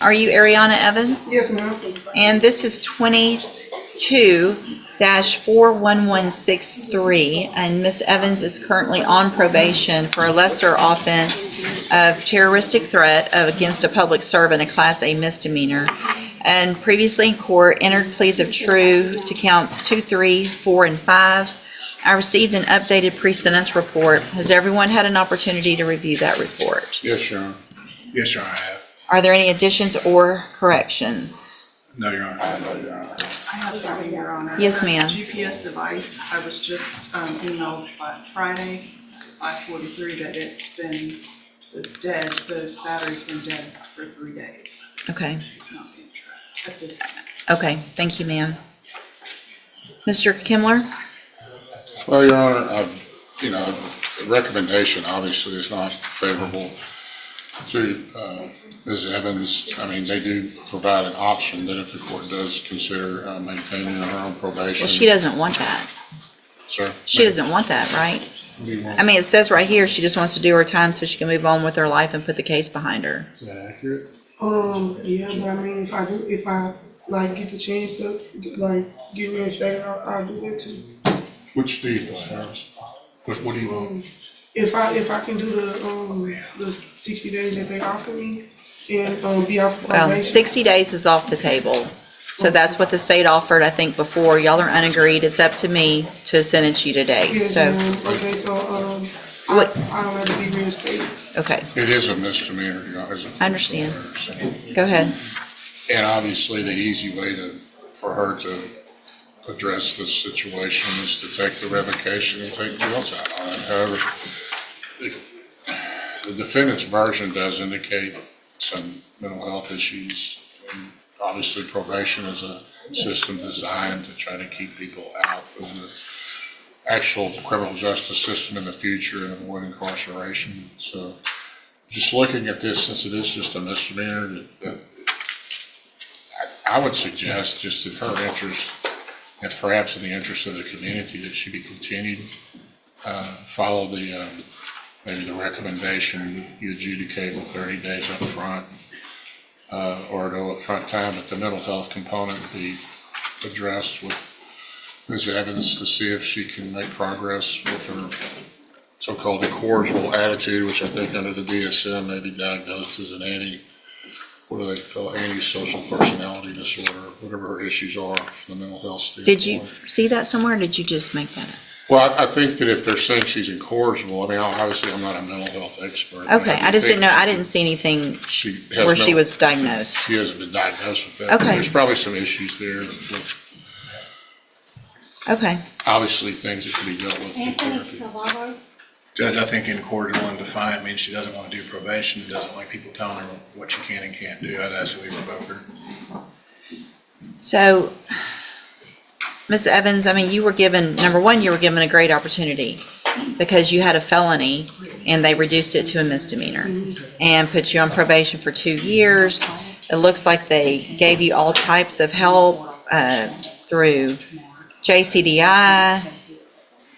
Are you Ariana Evans? Yes, ma'am. And this is 22-41163, and Miss Evans is currently on probation for a lesser offense of terroristic threat against a public servant, a Class A misdemeanor, and previously in court entered pleas of true to counts 2, 3, 4, and 5. I received an updated pre-sentence report. Has everyone had an opportunity to review that report? Yes, Your Honor. Yes, Your Honor, I have. Are there any additions or corrections? No, Your Honor. I have something, Your Honor. Yes, ma'am. GPS device, I was just emailed by Friday, 5:43, that it's been dead, the battery's been dead for 3 days. Okay. It's not being tracked at this point. Okay, thank you, ma'am. Mr. Kimler? Well, Your Honor, the recommendation obviously is not favorable to Ms. Evans. I mean, they do provide an option that if the court does consider maintaining her own probation. Well, she doesn't want that. Sir? She doesn't want that, right? What do you want? I mean, it says right here, she just wants to do her time so she can move on with her life and put the case behind her. Is that accurate? Yeah, but I mean, if I like get the chance to like get reinstated, I'll do it too. Which deed, Ms. Harris? What do you want? If I can do the 60 days that they offer me and be off probation. Well, 60 days is off the table. So that's what the state offered, I think, before. Y'all are unagreed. It's up to me to sentence you today, Yeah, so. okay, so What- I'll have to be reinstated. Okay, It is a misdemeanor, Your Honor. I understand. Go ahead. And obviously, the easy way for her to address this situation is to take the revocation and take jail time on it. However, the defendant's version does indicate some mental health issues. And obviously, probation is a system designed to try to keep people out of the actual criminal justice system in the future and avoid incarceration. So just looking at this, since it is just a misdemeanor, that I would suggest, just in her interest, and perhaps in the interest of the community, that she be continued, follow the, maybe the recommendation, you adjudicate with 30 days up front, or no upfront time, but the mental health component be addressed with Ms. Evans to see if she can make progress with her so-called incorrigible attitude, which I think under the DSM may be diagnosed as an what do they call antisocial personality disorder, whatever her issues are from the mental health standpoint. Did you see that somewhere, or did you just make that up? Well, I think that if they're saying she's incorrigible, I mean, obviously I'm not a mental health expert. Okay, I just didn't know, I didn't see anything where she was diagnosed. She hasn't been diagnosed with that. Okay. There's probably some issues there with Okay, obviously things that can be dealt with through therapy. Judge, I think incorrigible and defiant means she doesn't want to do probation, doesn't like people telling her what she can and can't do. I'd ask that we revoke her. so, Ms. Evans, I mean, you were given, number one, you were given a great opportunity because you had a felony and they reduced it to a misdemeanor and put you on probation for 2 years. It looks like they gave you all types of help through JCDI,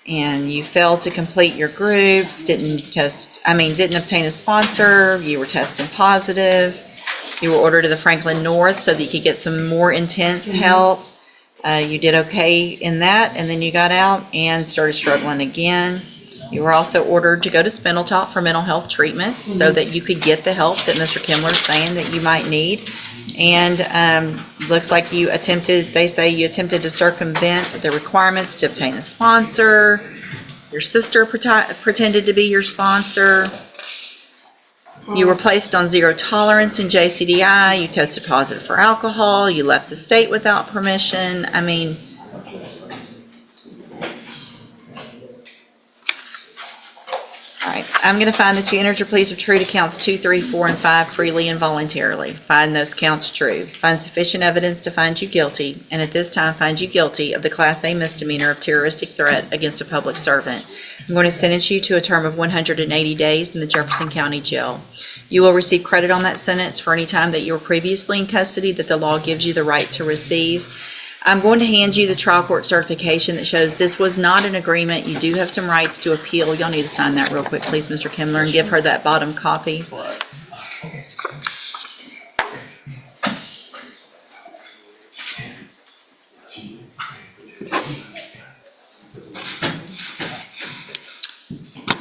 and you failed to complete your groups, didn't obtain a sponsor, you were testing positive, you were ordered to the Franklin North so that you could get some more intense help. You did okay in that, and then you got out and started struggling again. You were also ordered to go to Spindletop for mental health treatment so that you could get the help that Mr. Kimler is saying that you might need. And looks like they say you attempted to circumvent the requirements to obtain a sponsor. Your sister pretended to be your sponsor. You were placed on zero tolerance in JCDI. You tested positive for alcohol. You left the state without permission. I mean, all right, I'm going to find that you entered your pleas of true to counts 2, 3, 4, and 5 freely and voluntarily. Find those counts true. Find sufficient evidence to find you guilty, and at this time find you guilty of the Class A misdemeanor of terroristic threat against a public servant. I'm going to sentence you to a term of 180 days in the Jefferson County Jail. You will receive credit on that sentence for any time that you were previously in custody that the law gives you the right to receive. I'm going to hand you the trial court certification that shows this was not an agreement. You do have some rights to appeal. Y'all need to sign that real quick, please, Mr. Kimler, and give her that bottom copy.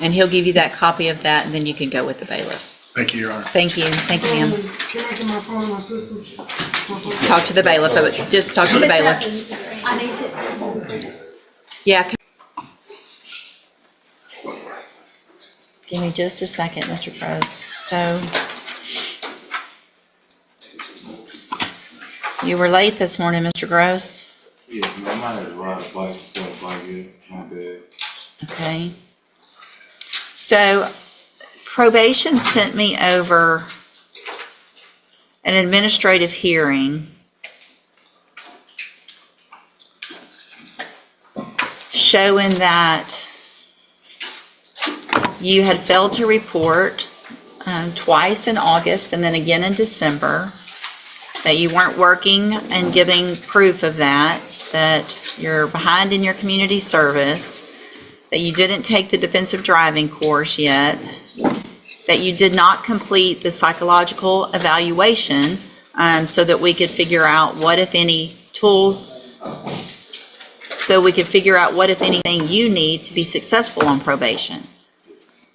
And he'll give you that copy of that, and then you can go with the bailiff. Thank you, Your Honor. Thank you, ma'am. Can I get my phone on my system? Talk to the bailiff, just talk to the bailiff. I need to. Yeah. Give me just a second, Mr. Gross. So, you were late this morning, Mr. Gross? Yeah, man, I might have to ride a bike before a bike here. My bad. Okay. So, probation sent me over an administrative hearing showing that you had failed to report twice in August and then again in December, that you weren't working and giving proof of that, that you're behind in your community service, that you didn't take the defensive driving course yet, that you did not complete the psychological evaluation so that we could figure out what, if any, tools, so we could figure out what, if anything, you need to be successful on probation.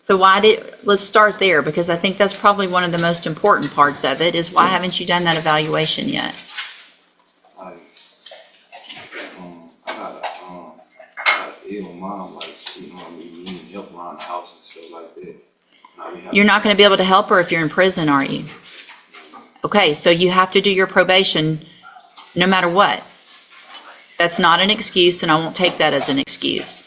So let's start there, because I think that's probably one of the most important parts of it, is why haven't you done that evaluation yet? I got an ill mom, like, she, we need help around the house and stuff like that. You're not going to be able to help her if you're in prison, are you? Okay, so you have to do your probation no matter what. That's not an excuse, and I won't take that as an excuse.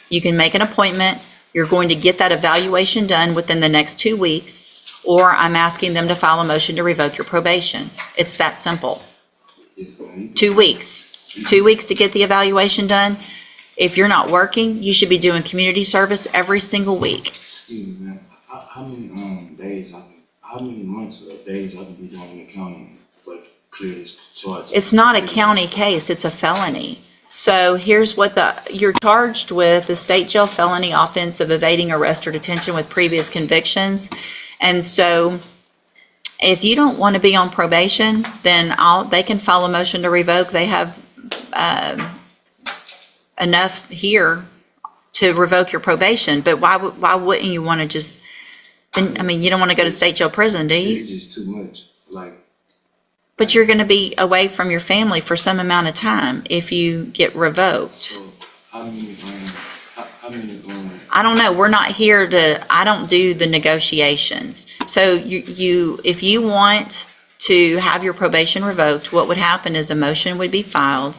You can make an appointment. You're going to get that evaluation done within the next 2 weeks, or I'm asking them to file a motion to revoke your probation. It's that simple. 2 weeks. 2 weeks to get the evaluation done. If you're not working, you should be doing community service every single week. Excuse me, man. How many months or days I can be doing in the county for clear this charge? It's not a county case, it's a felony. So here's what you're charged with: the state jail felony offense of evading arrest or detention with previous convictions. And so if you don't want to be on probation, then they can file a motion to revoke. They have enough here to revoke your probation. But why wouldn't you want to just, you don't want to go to state jail prison, do you? It's just too much. Like, but you're going to be away from your family for some amount of time if you get revoked. so how many I don't know. We're not here I don't do the negotiations. So if you want to have your probation revoked, what would happen is a motion would be filed.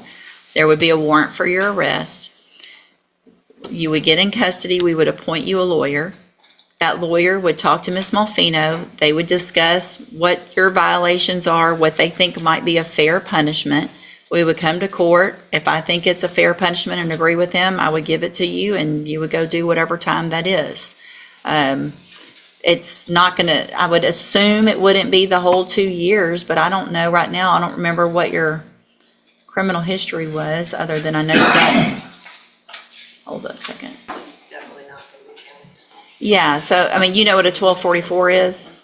There would be a warrant for your arrest. You would get in custody. We would appoint you a lawyer. That lawyer would talk to Ms. Malfino. They would discuss what your violations are, what they think might be a fair punishment. We would come to court. If I think it's a fair punishment and agree with him, I would give it to you, and you would go do whatever time that is. It's not gonna, I would assume it wouldn't be the whole 2 years, but I don't know right now. I don't remember what your criminal history was, other than I know you got, hold on a second. Yeah, so, you know what a 1244 is?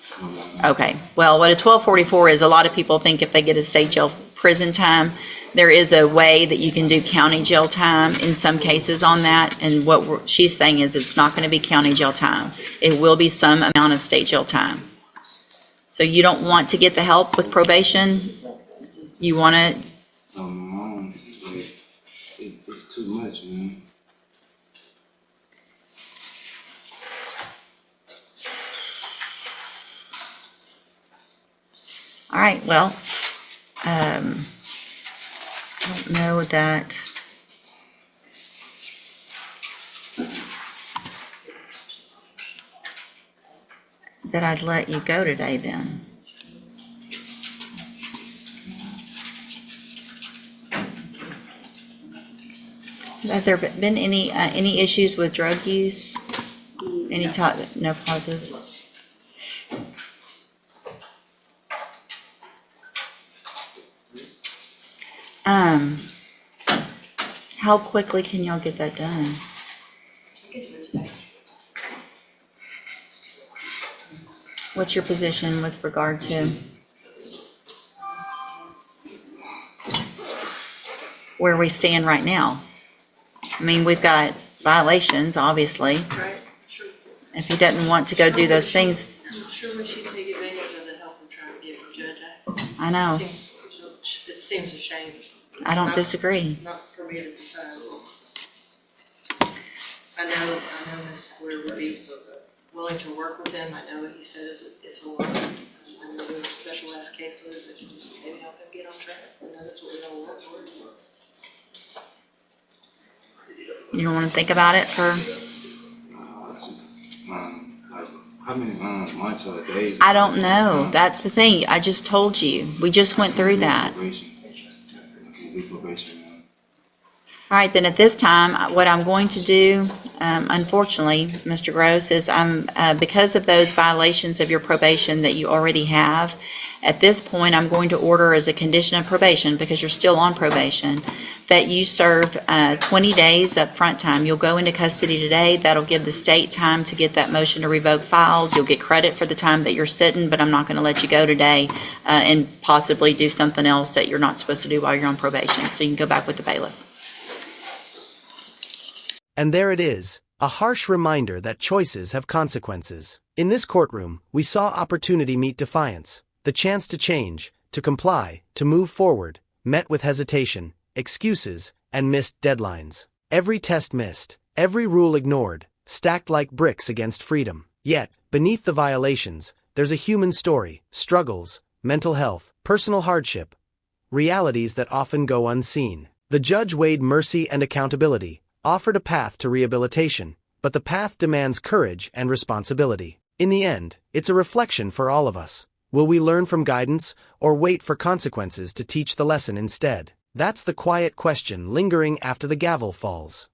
Okay, well, what a 1244 is, a lot of people think if they get a state jail prison time, there is a way that you can do county jail time in some cases on that, and what she's saying is it's not going to be county jail time. It will be some amount of state jail time. So you don't want to get the help with probation? You want to? Mom, like, it's too much, man. All right, well, I don't know that I'd let you go today then. Have there been any issues with drug use? Any no positives? How quickly can y'all get that done? What's your position with regard to where we stand right now? We've got violations, obviously. Right. If he doesn't want to go do those things, I'm sure we should take advantage of the help we're trying to get from Judge. I know. It seems a shame. I don't disagree. It's not for me to decide. I know Ms. Ware would be willing to work with him. I know what he says, it's a lot. I know there are specialized cases that can maybe help him get on track. I know that's what we're gonna work for. You don't want to think about it for, Like, how many months or days? I don't know. That's the thing. I just told you. We just went through that. Probation. I can do probation now. All right, then at this time, what I'm going to do, unfortunately, Mr. Gross, is because of those violations of your probation that you already have, at this point, I'm going to order as a condition of probation, because you're still on probation, that you serve 20 days up front time. You'll go into custody today. That'll give the state time to get that motion to revoke filed. You'll get credit for the time that you're sitting, but I'm not going to let you go today and possibly do something else that you're not supposed to do while you're on probation. So you can go back with the bailiff. And there it is, a harsh reminder that choices have consequences. In this courtroom, we saw opportunity meet defiance, the chance to change, to comply, to move forward, met with hesitation, excuses, and missed deadlines. Every test missed, every rule ignored, stacked like bricks against freedom. Yet, beneath the violations, there's a human story, struggles, mental health, personal hardship, realities that often go unseen. The judge weighed mercy and accountability, offered a path to rehabilitation, but the path demands courage and responsibility. In the end, it's a reflection for all of us. Will we learn from guidance, or wait for consequences to teach the lesson instead? That's the quiet question lingering after the gavel falls.